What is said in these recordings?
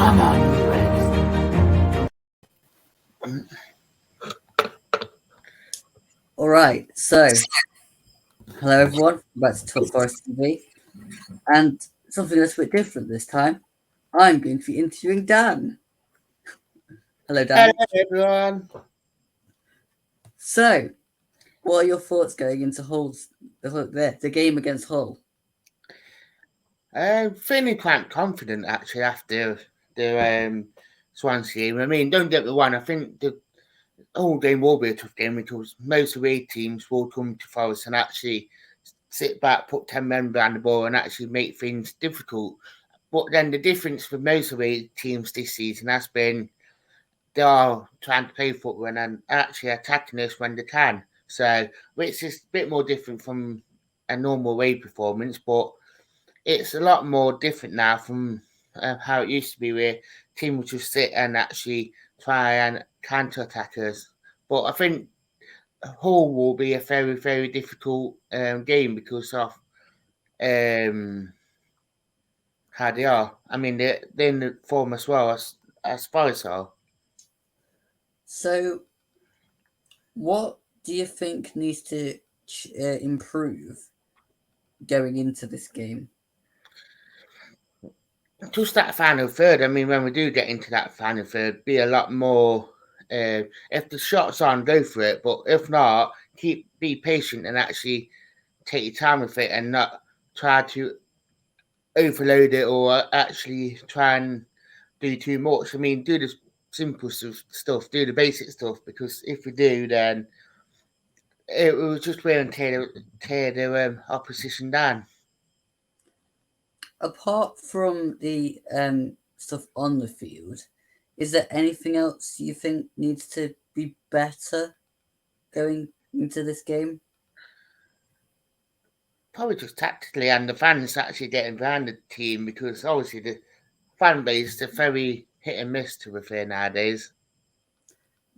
Come on, Red. All right, so hello everyone, back to Talk Forest TV, and something that's a bit different this time. I'm going to be interviewing Dan. Hello, Dan. Hello, everyone. So, what are your thoughts going into Hull's the game against Hull? Feeling quite confident actually after the Swansea game. I mean, don't get me wrong. I think the whole game will be a tough game because most of the teams will come to Forest and actually sit back, put 10 men behind the ball, and actually make things difficult. But then the difference for most of the teams this season has been they are trying to play football and actually attacking us when they can. So, which is a bit more different from a normal away performance, but it's a lot more different now from how it used to be, where teams would just sit and actually try and counter attack us. But I think Hull will be a very, very difficult game because of how they are. I mean, they're in the form as well as Forest are. So, what do you think needs to improve going into this game? Just that final third. I mean, when we do get into that final third, be a lot more. If the shot's on, go for it. But if not, be patient and actually take your time with it, and not try to overload it or actually try and do too much. I mean, do the simple stuff, do the basic stuff, because if we do, then it will just wear and tear the opposition down. Apart from the stuff on the field, is there anything else you think needs to be better going into this game? Probably just tactically, and the fans actually getting behind the team, because obviously the fan base are very hit and miss, to be fair, nowadays.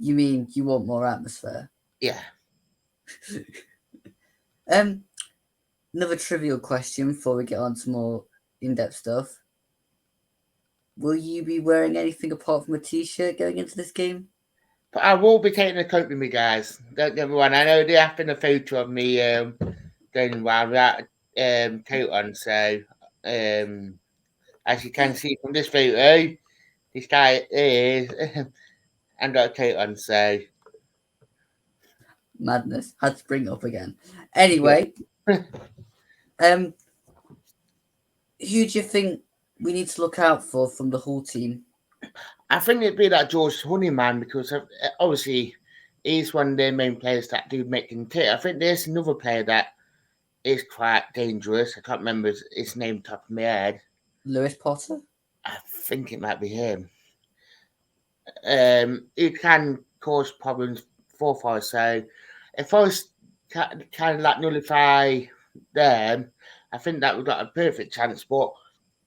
You mean you want more atmosphere? Yeah. Another trivial question before we get on to more in-depth stuff. Will you be wearing anything apart from a t-shirt going into this game? But I will be taking a coat with me, guys. Don't get me wrong. I know there have been a photo of me going around without a coat on. So, as you can see from this photo, this guy is and got a coat on. So, Madness. Had to bring it up again. Anyway, yeah. who do you think we need to look out for from the Hull team? I think it'd be that George Honeyman, because obviously he's one of the main players that do make him tick. I think there's another player that is quite dangerous. I can't remember his name top of my head. Lewis Potter? I think it might be him. He can cause problems for Forest. So if Forest kind of like nullify them, I think that we've got a perfect chance. But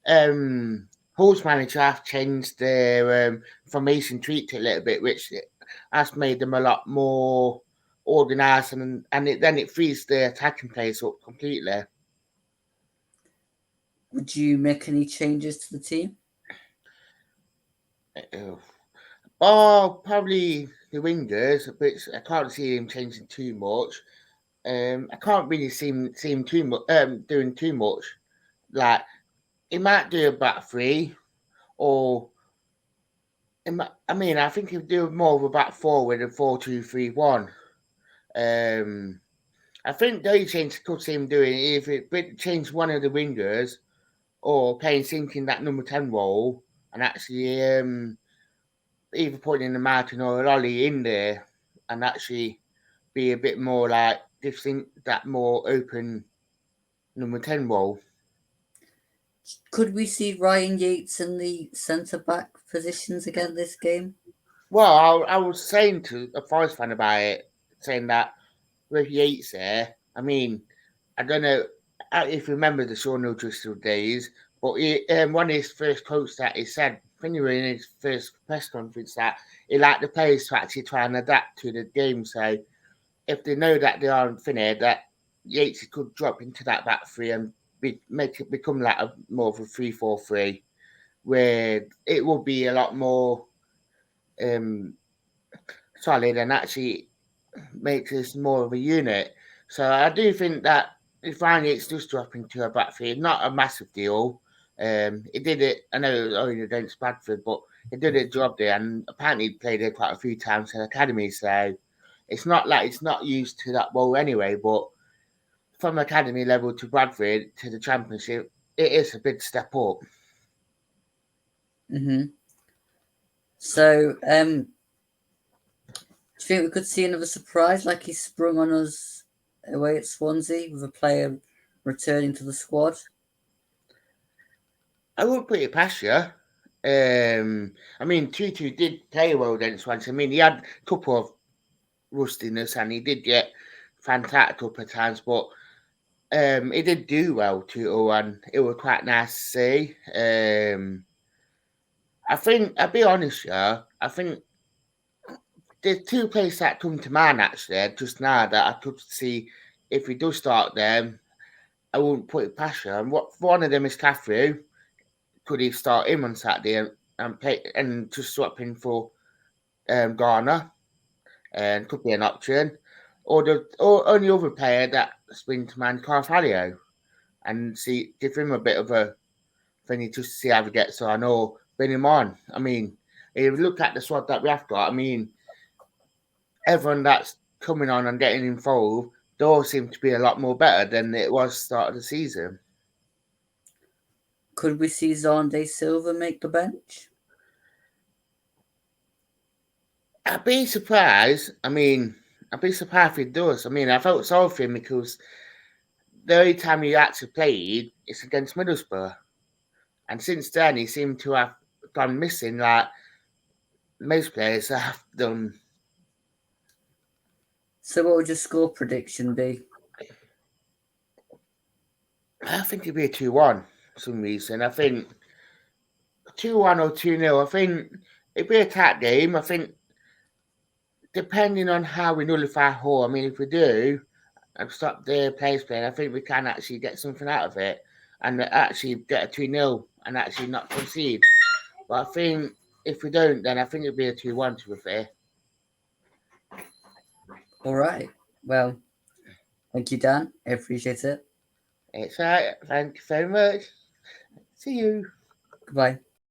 Hull's manager have changed their formation tweaked it a little bit, which has made them a lot more organised, and then it frees the attacking players up completely. Would you make any changes to the team? Oh, probably the wingers, but I can't see him changing too much. I can't really see him too much doing too much. Like, he might do a back three, or I think he'll do more of a back four with a 4-2-3-1. I think the only change I could see him doing is if it change one of the wingers, or playing sinking that number 10 role, and actually either putting the Martin or a Lolly in there, and actually be a bit more like that more open number 10 role. Could we see Ryan Yates in the centre-back positions again this game? Well, I was saying to a Forest fan about it, saying that with Yates there, I mean, I don't know if you remember the Sean O'Driscoll days, but one of his first quotes that he said, when he was in his first press conference, that he liked the players to actually try and adapt to the game. So if they know that they aren't finished, that Yates could drop into that back three and make it become like more of a 3-4-3. where it will be a lot more solid and actually makes us more of a unit. So I do think that if Ryan Yates does drop into a backfield, not a massive deal. It did it. I know it was only against Bradford, but it did a job there, and apparently he played there quite a few times in academy. So it's not like it's not used to that role anyway. But from academy level to Bradford to the championship, it is a big step up. So, do you think we could see another surprise like he sprung on us away at Swansea with a player returning to the squad? I would put it past you. I mean, Tutu did play well against Swansea. I mean, he had a couple of rustiness and he did get fantastic a couple of times, but he did do well, Tutu, and it was quite nice to see. I think, I'll be honest, yeah, I think there's two players that come to mind actually just now that I could see if we do start them, I wouldn't put it past you. And one of them is Cathro. Could he start him on Saturday and play and just swap in for Garner? And could be an option. Or the only other player that springs to mind, Carvalho, and see give him a bit of a thing just to see how he gets on, or bring him on. I mean, if you look at the squad that we have got, I mean, everyone that's coming on and getting involved, they all seem to be a lot more better than it was start of the season. Could we see Zonde Silva make the bench? I'd be surprised. I mean, I'd be surprised if he does. I mean, I felt sorry for him because the only time he actually played is against Middlesbrough. And since then, he seemed to have gone missing like most players have done. So, what would your score prediction be? I think it'd be a 2-1 for some reason. I think 2-1 or 2-0. I think it'd be a tight game. I think depending on how we nullify Hull, I mean, if we do and stop the players playing, I think we can actually get something out of it and actually get a 2-0 and actually not concede. But I think if we don't, then I think it'd be a 2-1 to be fair. All right. Well, thank you, Dan. I appreciate it. It's all right. Thank you very much. See you. Goodbye.